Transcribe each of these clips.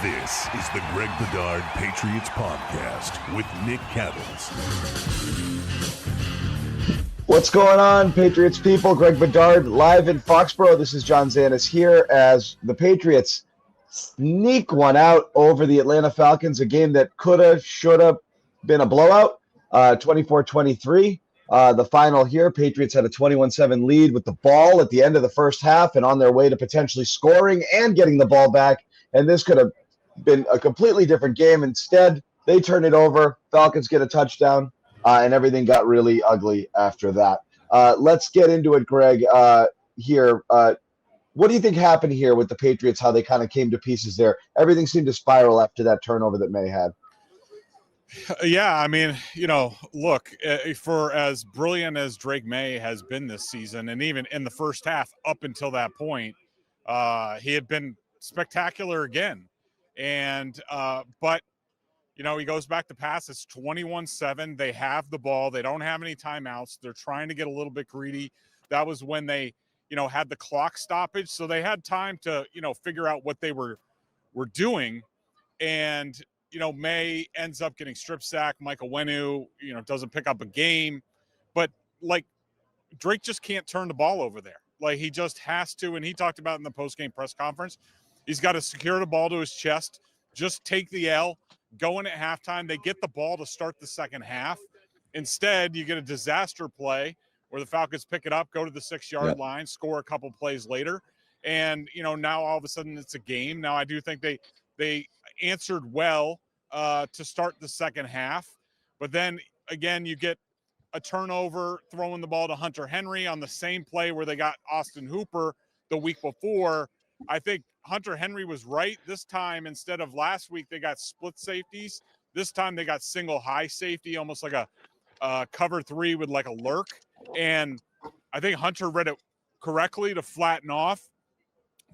This is the Greg Bedard Patriots Podcast with Nick Cattles. What's going on, Patriots people? Greg Bedard live in Foxborough. This is John Zannis here as the Patriots sneak one out over the Atlanta Falcons, a game that coulda, shoulda been a blowout, 24-23. The final here, Patriots had a 21-7 lead with the ball at the end of the first half and on their way to potentially scoring and getting the ball back. And this could have been a completely different game. Instead, they turn it over. Falcons get a touchdown, and everything got really ugly after that. Let's get into it, Greg, here. What do you think happened here with the Patriots, how they kind of came to pieces there? Everything seemed to spiral after that turnover that Maye had. Yeah, I mean, look, for as brilliant as Drake Maye has been this season, and even in the first half up until that point, he had been spectacular again. And but he goes back to pass. It's 21-7. They have the ball. They don't have any timeouts. They're trying to get a little bit greedy. That was when they had the clock stoppage, so they had time to figure out what they were doing. And Maye ends up getting strip sacked. Michael Wenu doesn't pick up a game, but Drake just can't turn the ball over there. He just has to. And he talked about in the post-game press conference, he's got to secure the ball to his chest, just take the L, go in at halftime. They get the ball to start the second half. Instead, you get a disaster play where the Falcons pick it up, go to the 6-yard line, score a couple plays later. And, now all of a sudden it's a game. Now, I do think they answered well to start the second half. But then, again, you get a turnover throwing the ball to Hunter Henry on the same play where they got Austin Hooper the week before. I think Hunter Henry was right. This time, instead of last week, they got split safeties. This time they got single high safety, almost like a cover three with a lurk. And I think Hunter read it correctly to flatten off,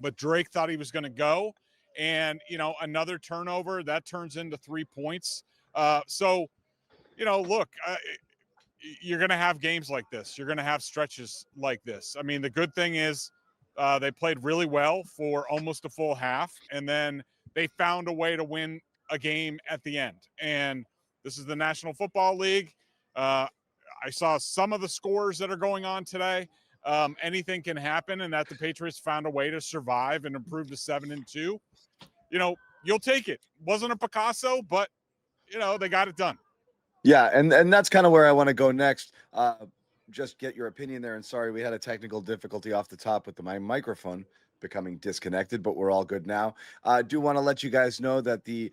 but Drake thought he was going to go. And, another turnover, that turns into 3 points. So, look, you're going to have games like this. You're going to have stretches like this. I mean, the good thing is they played really well for almost a full half, and then they found a way to win a game at the end. And this is the National Football League. I saw some of the scores that are going on today. Anything can happen, and that the Patriots found a way to survive and improve to 7-2. You'll take it. Wasn't a Picasso, but, they got it done. Yeah, and that's kind of where I want to go next. Just get your opinion there. And sorry, we had a technical difficulty off the top with my microphone becoming disconnected, but we're all good now. I do want to let you guys know that the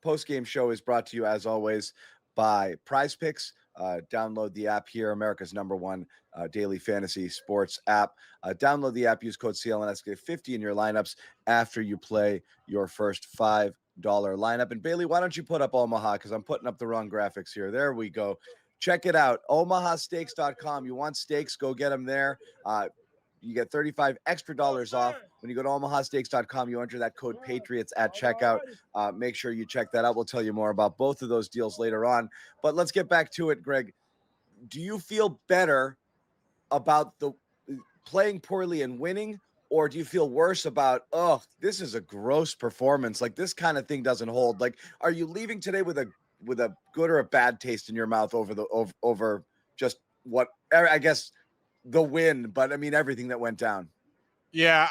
post-game show is brought to you, as always, by Prize Picks. Download the app here, America's #1 daily fantasy sports app. Download the app, use code CLNS, get 50 in your lineups after you play your first $5 lineup. And Bailey, why don't you put up Omaha? Because I'm putting up the wrong graphics here. There we go. Check it out. OmahaSteaks.com. You want steaks? Go get them there. You get $35 extra off when you go to OmahaSteaks.com. You enter that code Patriots at checkout. Make sure you check that out. We'll tell you more about both of those deals later on. But let's get back to it, Greg. Do you feel better about the playing poorly and winning, or do you feel worse about, this is a gross performance? This kind of thing doesn't hold. Are you leaving today with a good or a bad taste in your mouth over just what, I guess, the win, but I mean, everything that went down? Yeah,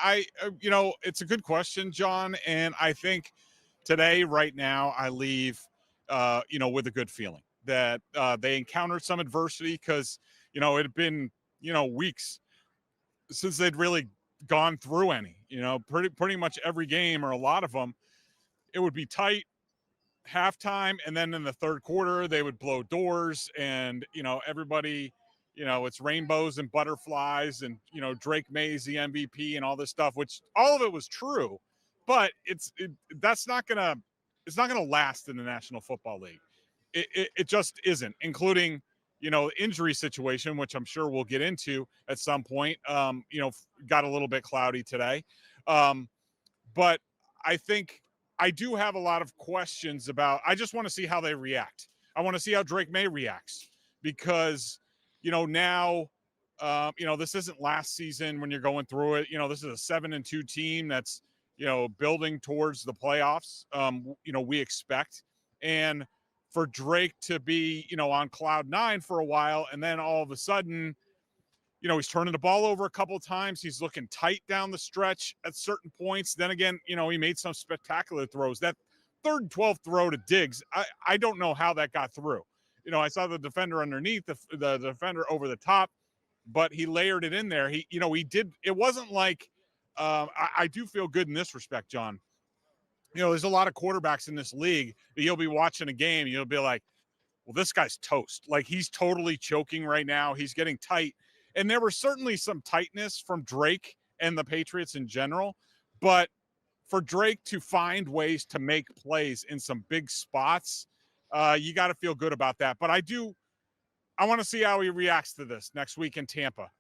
it's a good question, John. And I think today, right now, I leave, with a good feeling that they encountered some adversity because, it had been, weeks since they'd really gone through any, pretty much every game or a lot of them, it would be tight halftime. And then in the third quarter, they would blow doors and, everybody, it's rainbows and butterflies and, Drake Maye's the MVP and all this stuff, which all of it was true, but it's not going to last in the National Football League. It just isn't, including, injury situation, which I'm sure we'll get into at some point, got a little bit cloudy today. But I think I do have a lot of questions about, I just want to see how they react. I want to see how Drake Maye reacts because, now, this isn't last season when you're going through it. This is a 7-2 team that's, building towards the playoffs, we expect. And for Drake to be, on cloud nine for a while, and then all of a sudden, he's turning the ball over a couple of times. He's looking tight down the stretch at certain points. Then again, he made some spectacular throws. That third and 12th throw to Diggs, I don't know how that got through. I saw the defender underneath, the defender over the top, but he layered it in there. He did. It wasn't like I do feel good in this respect, John. There's a lot of quarterbacks in this league that you'll be watching a game and you'll be like, well, this guy's toast. Like, he's totally choking right now. He's getting tight. And there was certainly some tightness from Drake and the Patriots in general. But for Drake to find ways to make plays in some big spots, you got to feel good about that. But I want to see how he reacts to this next week in Tampa.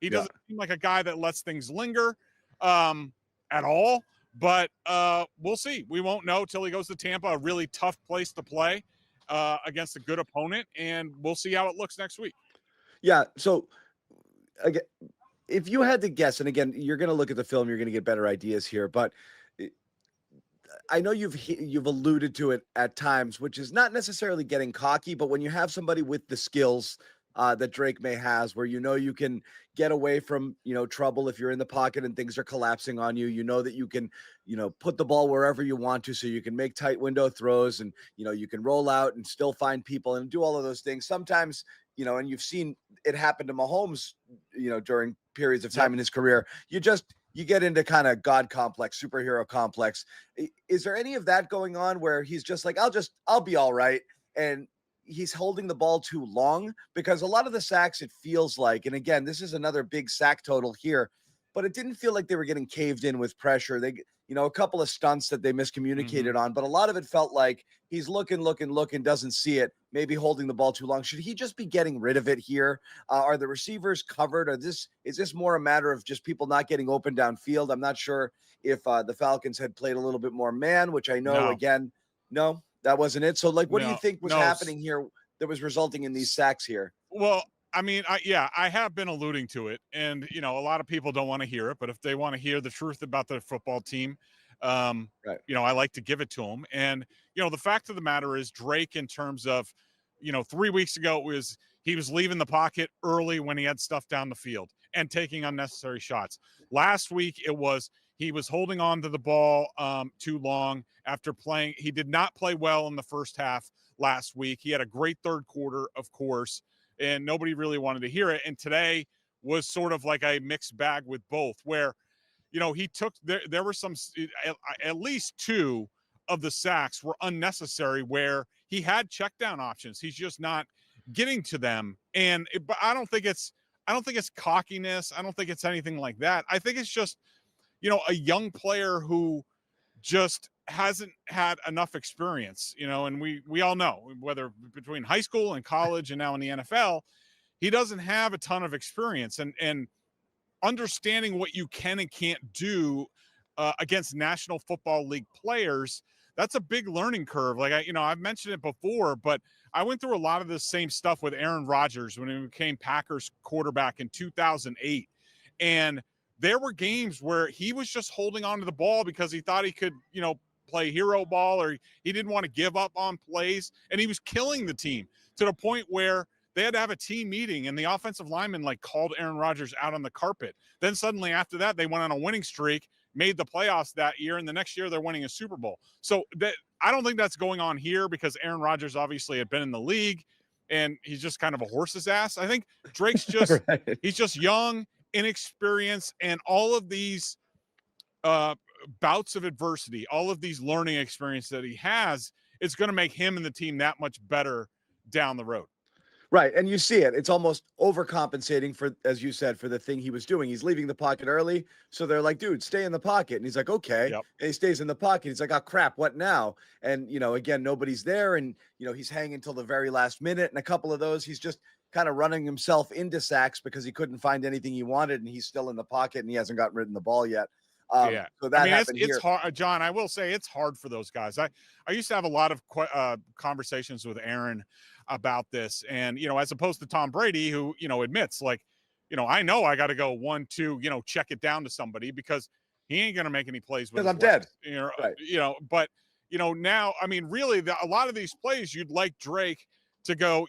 He doesn't seem like a guy that lets things linger at all. But we'll see. We won't know till he goes to Tampa, a really tough place to play against a good opponent. And we'll see how it looks next week. Yeah. So, again, if you had to guess, and again, you're going to look at the film, you're going to get better ideas here, but I know you've alluded to it at times, which is not necessarily getting cocky, but when you have somebody with the skills that Drake Maye has, where you can get away from trouble if you're in the pocket and things are collapsing on you, that you can put the ball wherever you want to, so you can make tight window throws, and you can roll out and still find people and do all of those things. Sometimes and you've seen it happen to Mahomes during periods of time in his career. You get into kind of God complex, superhero complex. Is there any of that going on where he's just like, I'll be all right, and he's holding the ball too long? Because a lot of the sacks, it feels like, and again, this is another big sack total here, but it didn't feel like they were getting caved in with pressure. They, a couple of stunts that they miscommunicated on, but a lot of it felt like he's looking, doesn't see it, maybe holding the ball too long. Should he just be getting rid of it here? Are the receivers covered? Is this more a matter of just people not getting open downfield? I'm not sure if the Falcons had played a little bit more man, which I know, no, that wasn't it. So, what do you think was happening here that was resulting in these sacks here? Well, I mean, I have been alluding to it, and a lot of people don't want to hear it, but if they want to hear the truth about the football team, right. I like to give it to them. And the fact of the matter is, Drake, in terms of 3 weeks ago, he was leaving the pocket early when he had stuff down the field and taking unnecessary shots. Last week he was holding on to the ball too long after playing. He did not play well in the first half last week. He had a great third quarter, of course, and nobody really wanted to hear it. And today was sort of like a mixed bag with both, where, he took, there were some, at least two of the sacks were unnecessary, where he had check down options. He's just not getting to them. But I don't think it's cockiness. I don't think it's anything like that. I think it's just, a young player who just hasn't had enough experience, and we all know, whether between high school and college and now in the NFL, he doesn't have a ton of experience, and understanding what you can and can't do against National Football League players. That's a big learning curve. Like, I've mentioned it before, but I went through a lot of the same stuff with Aaron Rodgers when he became Packers quarterback in 2008. And there were games where he was just holding on to the ball because he thought he could, play hero ball, or he didn't want to give up on plays. And he was killing the team to the point where they had to have a team meeting, and the offensive lineman called Aaron Rodgers out on the carpet. Then suddenly after that, they went on a winning streak, made the playoffs that year, and the next year they're winning a Super Bowl. So I don't think that's going on here, because Aaron Rodgers obviously had been in the league and he's just kind of a horse's ass. I think Drake's just right. He's just young, inexperienced, and all of these bouts of adversity, all of these learning experience that he has, it's going to make him and the team that much better down the road. Right. And you see it. It's almost overcompensating for, as you said, for the thing he was doing. He's leaving the pocket early. So they're like, dude, stay in the pocket. And he's like, okay. Yep. And he stays in the pocket. He's like, oh, crap, what now? And, again, nobody's there. And, he's hanging until the very last minute. And a couple of those, he's just kind of running himself into sacks because he couldn't find anything he wanted. And he's still in the pocket and he hasn't gotten rid of the ball yet. So that happened it's hard, John. I will say it's hard for those guys. I used to have a lot of conversations with Aaron about this, and as opposed to Tom Brady, who admits, I know I got to go 1-2, check it down to somebody, because He ain't going to make any plays with because his I'm legs. dead. Right. But now, I mean, really, a lot of these plays, you'd like Drake to go,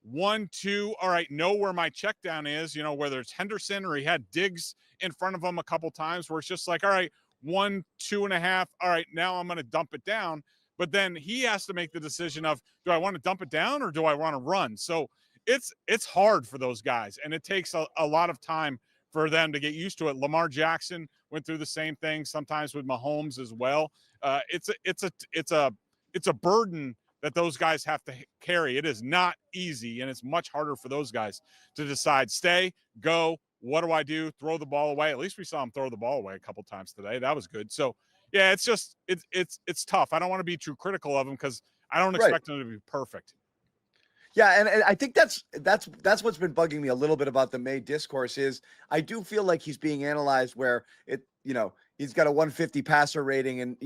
1, 2. All right, know where my check down is, whether it's Henderson or he had Diggs in front of him a couple times where it's just like, all right, 1, 2.5. All right, now I'm going to dump it down. But then he has to make the decision of, do I want to dump it down or do I want to run? So it's hard for those guys, and it takes a lot of time for them to get used to it. Lamar Jackson went through the same thing sometimes with Mahomes as well. It's a burden that those guys have to carry. It is not easy, and it's much harder for those guys to decide, stay, go, what do I do? Throw the ball away. At least we saw him throw the ball away a couple times today. That was good. So yeah, it's tough. I don't want to be too critical of him because I don't expect him to be perfect. Yeah, and I think that's what's been bugging me a little bit about the Maye discourse is I do feel like he's being analyzed where he's got a 150 passer rating and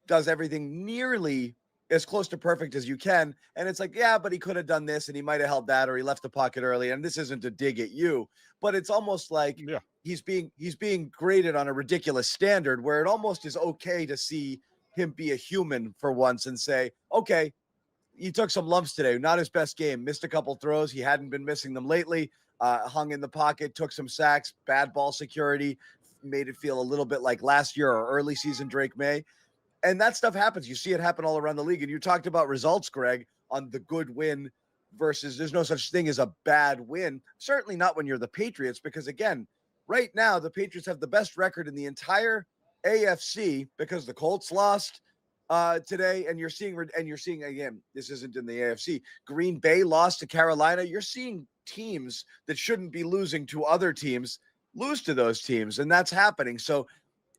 does everything nearly as close to perfect as you can, and it's like, yeah, but he could have done this and he might have held that or he left the pocket early, and this isn't a dig at you, but it's almost like he's being graded on a ridiculous standard where it almost is okay to see him be a human for once and say, okay, he took some lumps today. Not his best game. Missed a couple throws. He hadn't been missing them lately. Hung in the pocket, took some sacks, bad ball security, made it feel a little bit like last year or early season Drake Maye. And that stuff happens. You see it happen all around the league. And you talked about results, Greg, on the good win versus there's no such thing as a bad win. Certainly not when you're the Patriots, because again, right now the Patriots have the best record in the entire AFC because the Colts lost today, and you're seeing again, this isn't in the AFC. Green Bay lost to Carolina. You're seeing teams that shouldn't be losing to other teams lose to those teams, and that's happening. So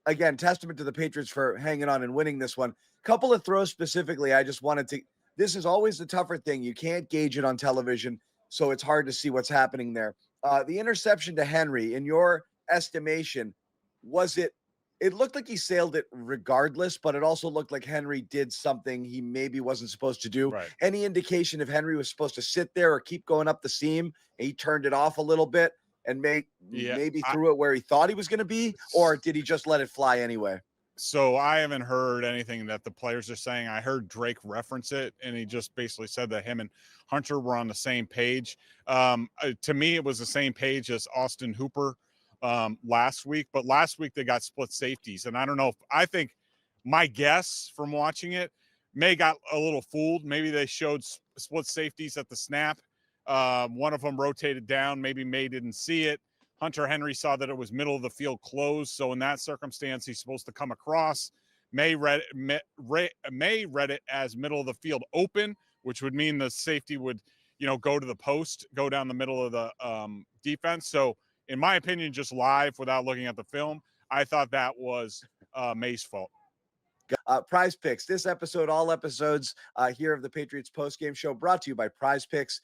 again, testament to the Patriots for hanging on and winning this one. Couple of throws specifically, I just wanted to. This is always the tougher thing. You can't gauge it on television, so it's hard to see what's happening there. The interception to Henry, in your estimation, was it? It looked like he sailed it regardless, but it also looked like Henry did something he maybe wasn't supposed to do. Right. Any indication if Henry was supposed to sit there or keep going up the seam and he turned it off a little bit and maybe threw it where he thought he was going to be, or did he just let it fly anyway? So I haven't heard anything that the players are saying. I heard Drake reference it, and he just basically said that him and Hunter were on the same page. To me, it was the same page as Austin Hooper last week, but last week they got split safeties, and I don't know. I think my guess from watching it, Maye got a little fooled. Maybe they showed split safeties at the snap. One of them rotated down. Maybe Maye didn't see it. Hunter Henry saw that it was middle of the field closed, so in that circumstance, he's supposed to come across. Maye read it as middle of the field open, which would mean the safety would, go to the post, go down the middle of the defense. So, in my opinion, just live without looking at the film, I thought that was Maye's fault. Prize Picks. This episode, all episodes here of the Patriots postgame show, brought to you by Prize Picks.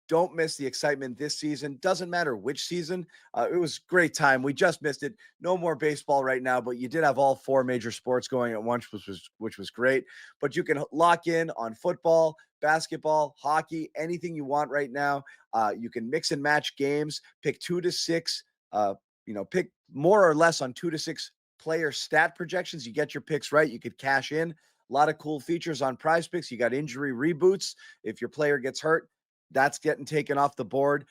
Don't miss the excitement this season. Doesn't matter which season. It was a great time. We just missed it. No more baseball right now, but you did have all four major sports going at once, which was great. But you can lock in on football, basketball, hockey, anything you want right now. You can mix and match games, pick 2 to 6, pick more or less on 2 to 6 player stat projections. You get your picks right, you could cash in. A lot of cool features on Prize Picks. You got injury reboots. If your player gets hurt, that's getting taken off the board.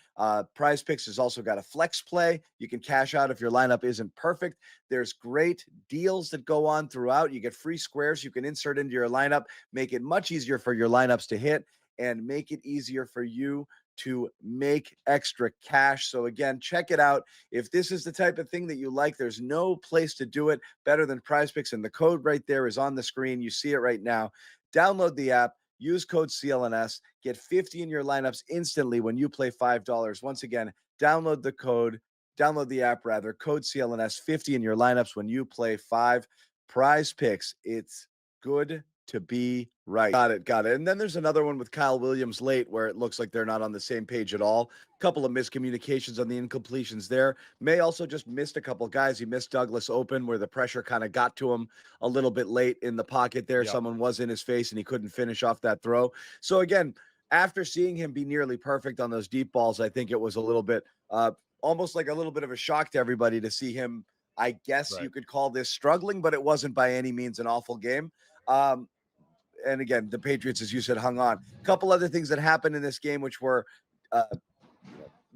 Prize Picks has also got a flex play. You can cash out if your lineup isn't perfect. There's great deals that go on throughout. You get free squares you can insert into your lineup, make it much easier for your lineups to hit, and make it easier for you to make extra cash. So again, check it out. If this is the type of thing that you like, there's no place to do it better than Prize Picks, and the code right there is on the screen. You see it right now. Download the app. Use code CLNS. Get 50 in your lineups instantly when you play $5. Once again, download the app, code CLNS, 50 in your lineups when you play 5. Prize Picks. It's good to be right. Got it. And then there's another one with Kyle Williams late where it looks like they're not on the same page at all. Couple of miscommunications on the incompletions there. Maye also just missed a couple of guys. He missed Douglas open where the pressure kind of got to him a little bit late in the pocket there. Yep. Someone was in his face and he couldn't finish off that throw. So again, after seeing him be nearly perfect on those deep balls, I think it was a little bit almost like a little bit of a shock to everybody to see him I guess Right. you could call this struggling, but it wasn't by any means an awful game. And again, the Patriots, as you said, hung on. A couple other things that happened in this game, which were uh,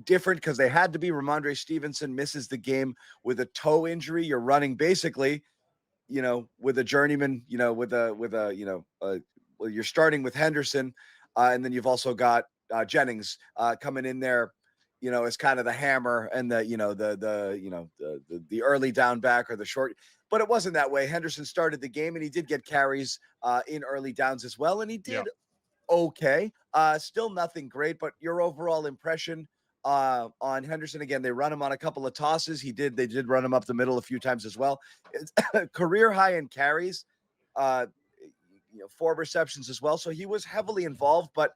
different because they had to be. Ramondre Stevenson misses the game with a toe injury. You're running basically, with a journeyman, well, you're starting with Henderson, and then you've also got Jennings coming in there, as kind of the hammer and the early down back or the short. But it wasn't that way. Henderson started the game and he did get carries in early downs as well, and he Yeah. did okay. Still nothing great, but your overall impression on Henderson? Again, they run him on a couple of tosses. They did run him up the middle a few times as well. It's career high in carries, 4 receptions as well. So he was heavily involved, but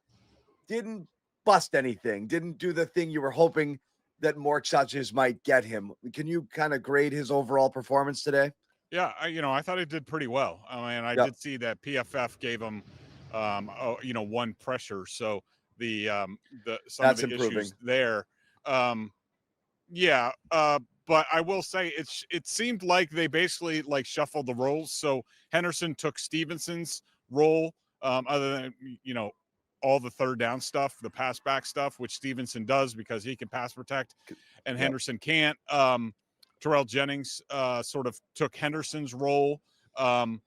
didn't bust anything. Didn't do the thing you were hoping that more touches might get him. Can you kind of grade his overall performance today? Yeah, I thought he did pretty well. I mean, I Yep. did see that PFF gave him, one pressure. So some of That's the improving. issues there, um, yeah. But I will say it seemed like they basically like shuffled the roles. So Henderson took Stevenson's role, other than all the third down stuff, the pass back stuff, which Stevenson does because he can pass protect, and Yep. Henderson can't. Terrell Jennings sort of took Henderson's role. I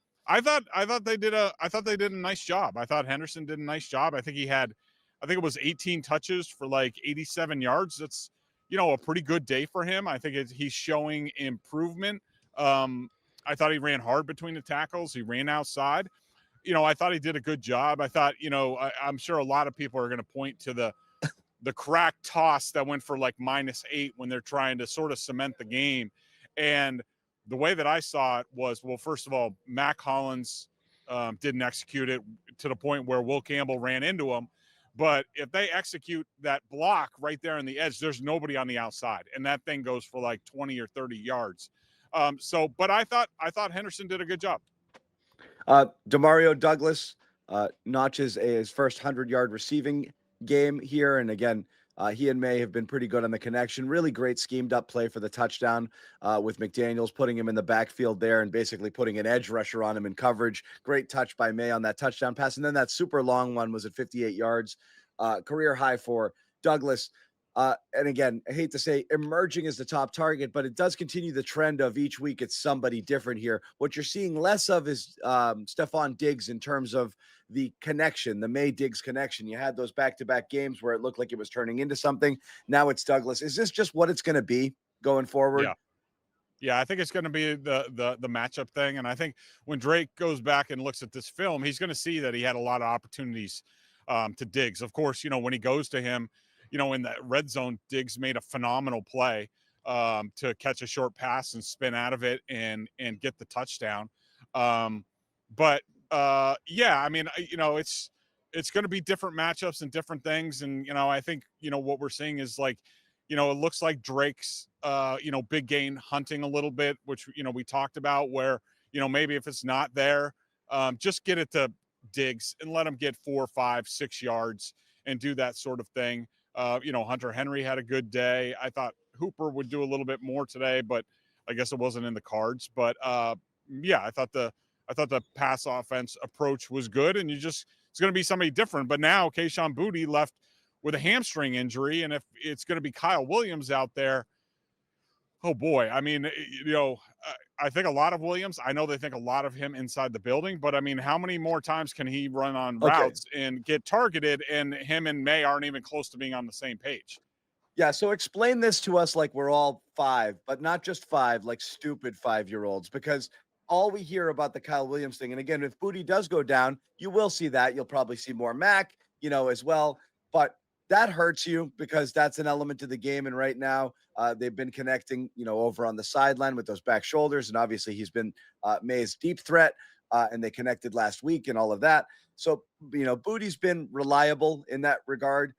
thought they did a nice job. I thought Henderson did a nice job. I think it was 18 touches for like 87 yards. That's a pretty good day for him. I think he's showing improvement. I thought he ran hard between the tackles. He ran outside. I thought he did a good job. I thought, I'm sure a lot of people are going to point to the crack toss that went for like -8 when they're trying to sort of cement the game. And the way that I saw it was, well, first of all, Mac Hollins didn't execute it to the point where Will Campbell ran into him. But if they execute that block right there on the edge, there's nobody on the outside, and that thing goes for like 20 or 30 yards. But I thought Henderson did a good job. DeMario Douglas notches his first 100-yard receiving game here. And again, he and May have been pretty good on the connection. Really great schemed up play for the touchdown with McDaniels putting him in the backfield there and basically putting an edge rusher on him in coverage. Great touch by May on that touchdown pass. And then that super long one was at 58 yards, career high for Douglas. And again, I hate to say emerging as the top target, but it does continue the trend of each week it's somebody different here. What you're seeing less of is Stefon Diggs in terms of the connection, the May Diggs connection. You had those back-to-back games where it looked like it was turning into something. Now it's Douglas. Is this just what it's going to be going forward? Yeah, I think it's going to be the matchup thing. And I think when Drake goes back and looks at this film, he's going to see that he had a lot of opportunities to Diggs. Of course, when he goes to him, in that red zone, Diggs made a phenomenal play to catch a short pass and spin out of it and get the touchdown. Yeah, I mean, it's going to be different matchups and different things. And, I think, what we're seeing is like, it looks like Drake's, big gain hunting a little bit, which, we talked about where, maybe if it's not there, just get it to Diggs and let him get 4, 5, 6 yards and do that sort of thing. Hunter Henry had a good day. I thought Hooper would do a little bit more today, but I guess it wasn't in the cards. But yeah, I thought the pass offense approach was good, and it's going to be somebody different. But now Kayshon Boutte left with a hamstring injury, and if it's going to be Kyle Williams out there, oh boy. I mean, I think a lot of Williams. I know they think a lot of him inside the building, but I mean, how many more times can he run on routes and get targeted? And him and May aren't even close to being on the same page. Yeah, so explain this to us like we're all 5, but not just 5, like stupid 5-year-olds, because all we hear about the Kyle Williams thing, and again, if Boutte does go down, you will see that. You'll probably see more Mac, as well. But that hurts you because that's an element to the game. And right now, they've been connecting, over on the sideline with those back shoulders. And obviously, he's been May's deep threat, and they connected last week and all of that. So, Boutte's been reliable in that regard.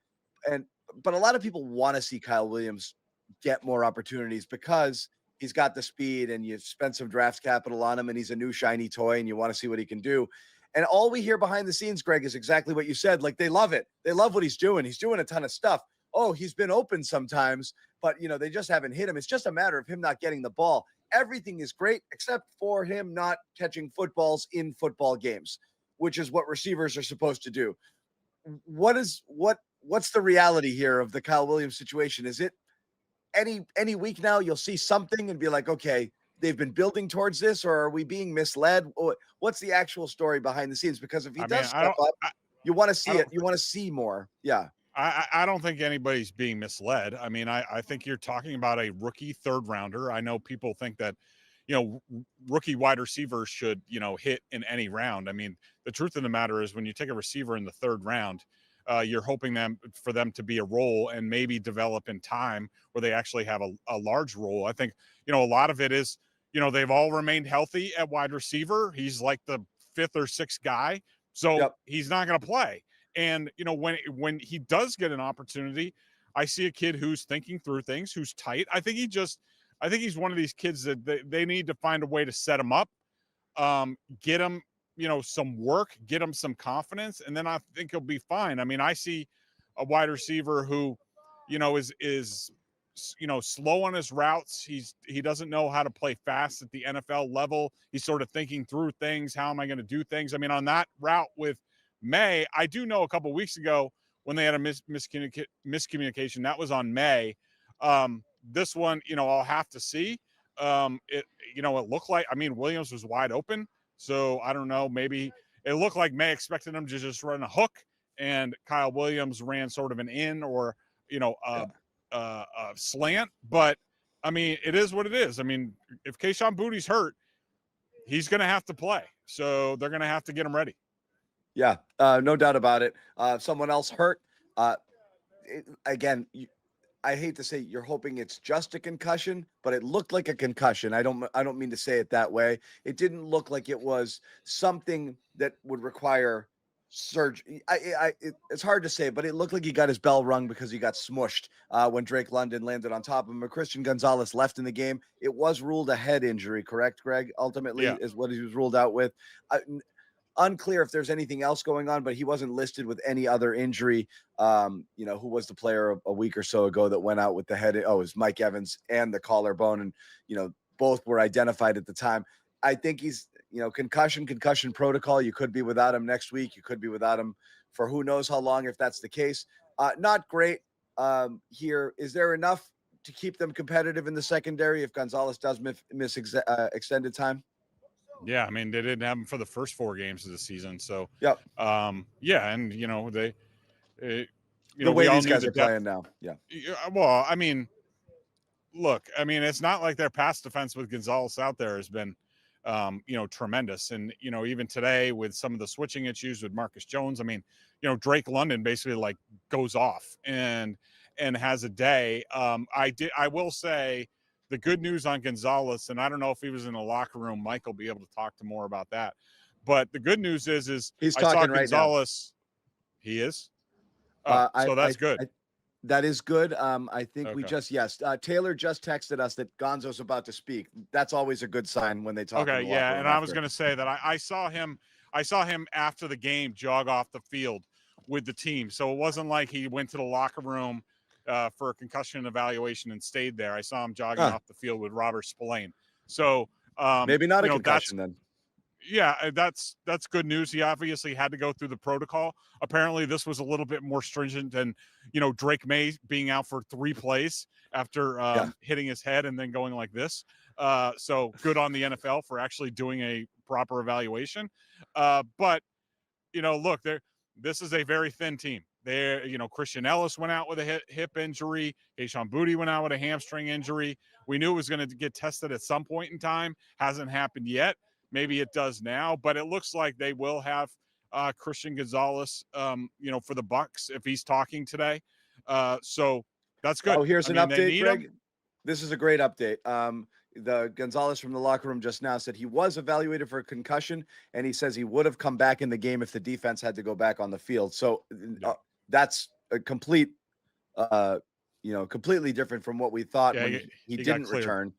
But a lot of people want to see Kyle Williams get more opportunities because he's got the speed and you've spent some draft capital on him and he's a new shiny toy and you want to see what he can do. And all we hear behind the scenes, Greg, is exactly what you said. Like, they love it. They love what he's doing. He's doing a ton of stuff. Oh, he's been open sometimes, but, they just haven't hit him. It's just a matter of him not getting the ball. everything is great except for him not catching footballs in football games, which is what receivers are supposed to do. What's the reality here of the Kyle Williams situation? Is it any week now you'll see something and be like, okay, they've been building towards this, or are we being misled? What's the actual story behind the scenes? Because if he does step up, you want to see it. You want to see more. Yeah. I don't think anybody's being misled. I mean, I think you're talking about a rookie third rounder. I know people think that, rookie wide receivers should, hit in any round. I mean, the truth of the matter is when you take a receiver in the third round, you're hoping for them to be a role and maybe develop in time where they actually have a large role. I think, a lot of it is, they've all remained healthy at wide receiver. He's like the fifth or sixth guy. So he's not going to play. And, when he does get an opportunity, I see a kid who's thinking through things, who's tight. I think he's one of these kids that they need to find a way to set him up, get him, some work, get him some confidence, and then I think he'll be fine. I mean, I see a wide receiver who, is slow on his routes. He doesn't know how to play fast at the NFL level. He's sort of thinking through things. How am I going to do things? I mean, on that route with May, I do know a couple of weeks ago when they had a miscommunication, that was on May. This one, I'll have to see. It looked like, Williams was wide open. So I don't know, maybe it looked like May expected him to just run a hook and Kyle Williams ran sort of an in or, a slant. But I mean, it is what it is. I mean, if Kayshon Boutte's hurt, he's going to have to play. So they're going to have to get him ready. Yeah, no doubt about it. Someone else hurt. Again, I hate to say you're hoping it's just a concussion, but it looked like a concussion. I don't mean to say it that way. It didn't look like it was something that would require surgery. It's hard to say, but it looked like he got his bell rung because he got smushed when Drake London landed on top of him. Christian Gonzalez left in the game. It was ruled a head injury, correct, Greg? Ultimately, is what he was ruled out with. Unclear if there's anything else going on, but he wasn't listed with any other injury. Who was the player a week or so ago that went out with the head? Oh, it was Mike Evans and the collarbone, and both were identified at the time. I think he's concussion protocol. You could be without him next week. You could be without him for who knows how long if that's the case. Not great here. Is there enough to keep them competitive in the secondary if Gonzalez does miss extended time? Yeah, I mean, they didn't have him for the first 4 games of the season. So, yep. And, the way these guys are playing now. Yeah. Well, I mean, look, it's not like their pass defense with Gonzalez out there has been, tremendous. And, even today with some of the switching issues with Marcus Jones, Drake London basically goes off and has a day. I will say, the good news on Gonzalez, and I don't know if he was in the locker room, Mike will be able to talk to more about that. But the good news is he's talking right Gonzalez. Now. He is. So that's good. That is good. I think we Taylor just texted us that Gonzo's about to speak. That's always a good sign when they talk. Okay, yeah, and I was going to say that I saw him after the game jog off the field with the team. So it wasn't like he went to the locker room for a concussion evaluation and stayed there. I saw him jogging off the field with Robert Spillane. So maybe not a concussion then. Yeah, that's good news. He obviously had to go through the protocol. Apparently, this was a little bit more stringent than Drake Maye being out for 3 plays after hitting his head and then going like this. So good on the NFL for actually doing a proper evaluation. But look, this is a very thin team. There, Christian Ellis went out with a hip injury. Kayshon Boutte went out with a hamstring injury. We knew it was going to get tested at some point in time. Hasn't happened yet. Maybe it does now, but it looks like they will have Christian Gonzalez, for the Bucs if he's talking today. So that's good. Oh, here's an update, Greg. This is a great update. The Gonzalez from the locker room just now said he was evaluated for a concussion, and he says he would have come back in the game if the defense had to go back on the field. So that's a complete, completely different from what we thought when he didn't return.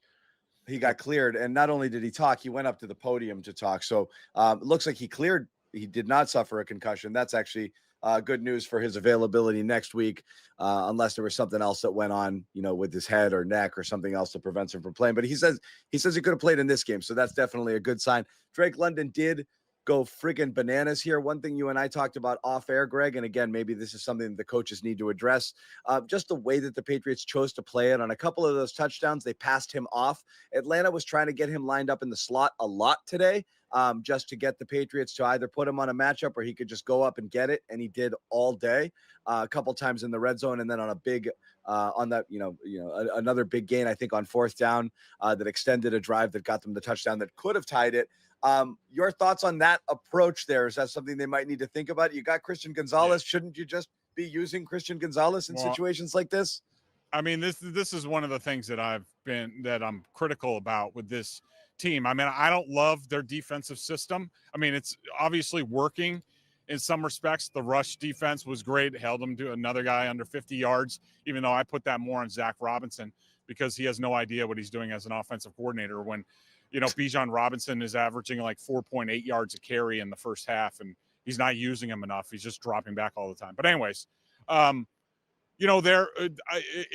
He got cleared, and not only did he talk, he went up to the podium to talk. So it looks like he cleared. He did not suffer a concussion. That's actually good news for his availability next week, unless there was something else that went on, with his head or neck or something else that prevents him from playing. But he says he could have played in this game, so that's definitely a good sign. Drake London did go friggin' bananas here. One thing you and I talked about off air, Greg, and again, maybe this is something the coaches need to address, just the way that the Patriots chose to play it. On a couple of those touchdowns, they passed him off. Atlanta was trying to get him lined up in the slot a lot today, just to get the Patriots to either put him on a matchup or he could just go up and get it, and he did all day, a couple times in the red zone, and then on a big on that, another big gain, I think, on fourth down that extended a drive that got them the touchdown that could have tied it. Your thoughts on that approach there? Is that something they might need to think about? You got Christian Gonzalez. Yeah. Shouldn't you just be using Christian Gonzalez in situations like this? I mean, this is one of the things that I'm critical about with this team. I mean, I don't love their defensive system. I mean, it's obviously working in some respects. The rush defense was great. It held them to another guy under 50 yards, even though I put that more on Zach Robinson because he has no idea what he's doing as an offensive coordinator when, Bijan Robinson is averaging like 4.8 yards a carry in the first half, and he's not using him enough. He's just dropping back all the time. But anyways, it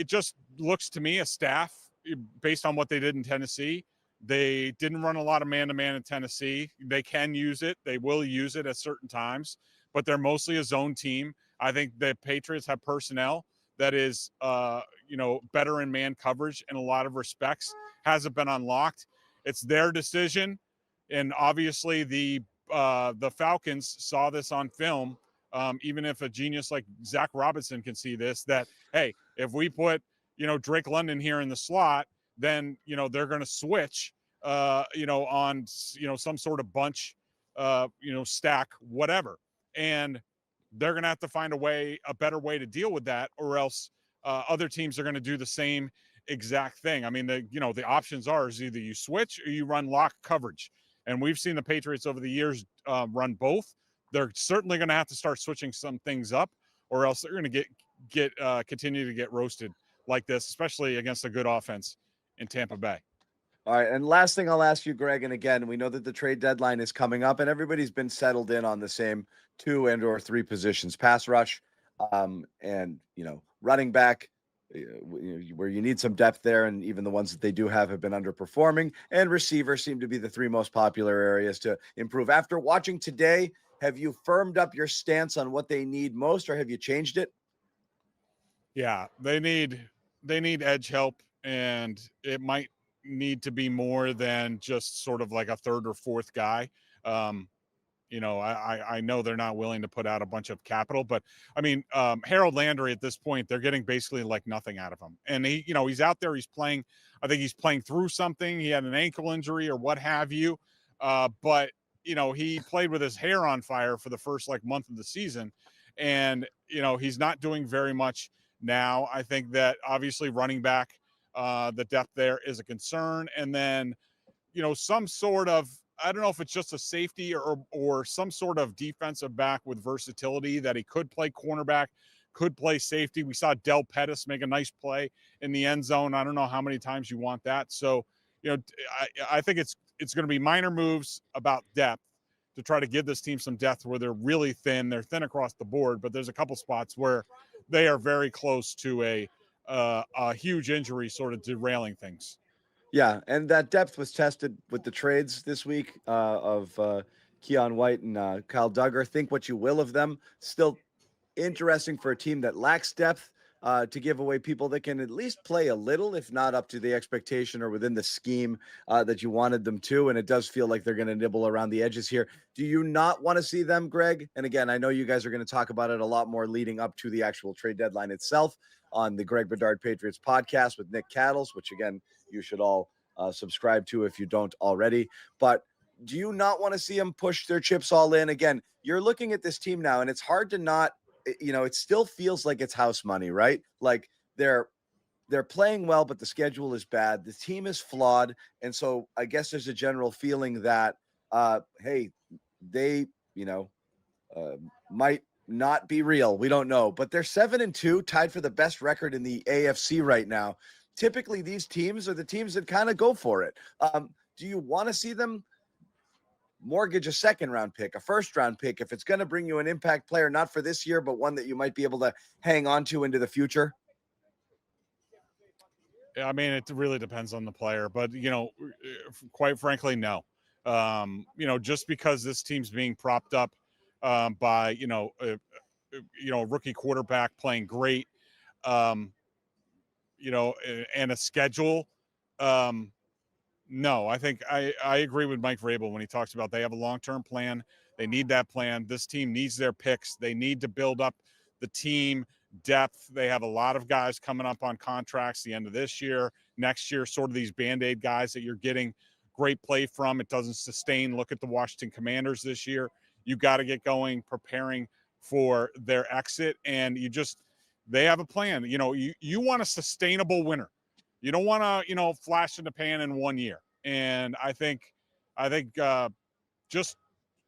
just looks to me a staff based on what they did in Tennessee. They didn't run a lot of man-to-man in Tennessee. They can use it. They will use it at certain times, but they're mostly a zone team. I think the Patriots have personnel that is, better in man coverage in a lot of respects. Hasn't been unlocked. It's their decision, and obviously the Falcons saw this on film. Even if a genius like Zach Robinson can see this, that, hey, if we put, Drake London here in the slot, then, they're going to switch, on, some sort of bunch, stack, whatever. And they're going to have to find a better way to deal with that, or else other teams are going to do the same exact thing. I mean, the options is either you switch or you run lock coverage. And we've seen the Patriots over the years run both. They're certainly going to have to start switching some things up, or else they're going to continue to get roasted like this, especially against a good offense in Tampa Bay. All right, and last thing I'll ask you, Greg, and again, we know that the trade deadline is coming up, and everybody's been settled in on the same 2 and or 3 positions: pass rush, and running back, where you need some depth there, and even the ones that they do have been underperforming, and receiver seem to be the 3 most popular areas to improve. After watching today, have you firmed up your stance on what they need most, or have you changed it? Yeah, they need edge help, and it might need to be more than just sort of like a third or fourth guy. I know they're not willing to put out a bunch of capital, but I mean, Harold Landry at this point, they're getting basically like nothing out of him. And he's out there, he's playing, I think he's playing through something. He had an ankle injury or what have you. But he played with his hair on fire for the first month of the season. And, he's not doing very much now. I think that obviously running back, the depth there is a concern. And then, some sort of, I don't know if it's just a safety or some sort of defensive back with versatility that he could play cornerback, could play safety. We saw Del Pettis make a nice play in the end zone. I don't know how many times you want that. So, I think it's going to be minor moves about depth to try to give this team some depth where they're really thin. They're thin across the board, but there's a couple spots where they are very close to a huge injury sort of derailing things. Yeah, and that depth was tested with the trades this week of Keon White and Kyle Duggar. Think what you will of them. Still interesting for a team that lacks depth to give away people that can at least play a little, if not up to the expectation or within the scheme that you wanted them to. And it does feel like they're going to nibble around the edges here. Do you not want to see them, Greg? And again, I know you guys are going to talk about it a lot more leading up to the actual trade deadline itself on the Greg Bedard Patriots podcast with Nick Cattles, which again, you should all subscribe to if you don't already. But do you not want to see them push their chips all in? Again, you're looking at this team now, and it's hard to not, it still feels like it's house money, right? Like they're playing well, but the schedule is bad. The team is flawed. And so I guess there's a general feeling that, hey, they, might not be real. We don't know, but they're 7-2, tied for the best record in the AFC right now. Typically, these teams are the teams that kind of go for it. Do you want to see them mortgage a second-round pick, a first-round pick, if it's going to bring you an impact player, not for this year, but one that you might be able to hang on to into the future? I mean, it really depends on the player, but quite frankly, no. Just because this team's being propped up by a rookie quarterback playing great, and a schedule. No, I think I agree with Mike Vrabel when he talks about they have a long-term plan. They need that plan. This team needs their picks. They need to build up the team depth. They have a lot of guys coming up on contracts the end of this year, next year, sort of these Band-Aid guys that you're getting great play from. It doesn't sustain. Look at the Washington Commanders this year. You got to get going, preparing for their exit, and they have a plan. You want a sustainable winner. You don't want to, flash in the pan in 1 year. And I think just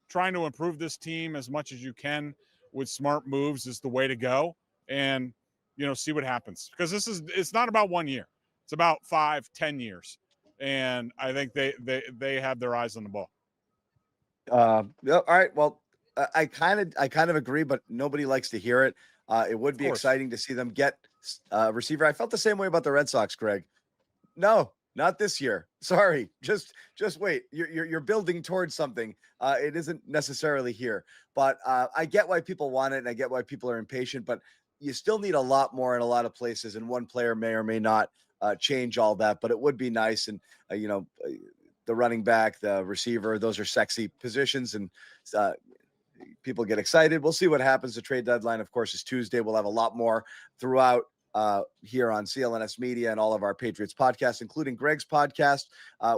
trying to improve this team as much as you can with smart moves is the way to go. And, see what happens, because it's not about 1 year. It's about 5-10 years. And I think they have their eyes on the ball. All right. Well, I kind of agree, but nobody likes to hear it. It would be exciting to see them get a receiver. I felt the same way about the Red Sox, Greg. No, not this year. Sorry. Just wait. You're building towards something. It isn't necessarily here, but I get why people want it, and I get why people are impatient, but you still need a lot more in a lot of places, and one player may or may not change all that, but it would be nice. And, the running back, the receiver, those are sexy positions, and people get excited. We'll see what happens. The trade deadline, of course, is Tuesday. We'll have a lot more throughout here on CLNS Media and all of our Patriots podcasts, including Greg's podcast,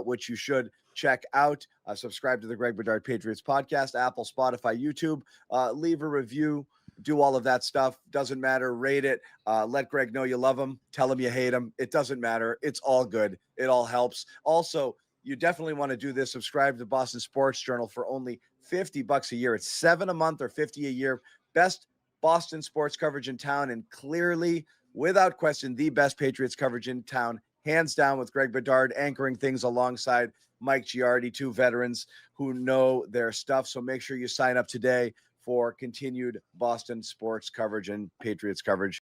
which you should check out. Subscribe to the Greg Bedard Patriots podcast, Apple, Spotify, YouTube. Leave a review. Do all of that stuff. Doesn't matter. Rate it. Let Greg know you love him. Tell him you hate him. It doesn't matter. It's all good. It all helps. Also, you definitely want to do this. Subscribe to Boston Sports Journal for only $50 a year. It's $7 a month or $50 a year. Best Boston sports coverage in town, and clearly, without question, the best Patriots coverage in town, hands down, with Greg Bedard anchoring things alongside Mike Giardi, two veterans who know their stuff. So make sure you sign up today for continued Boston sports coverage and Patriots coverage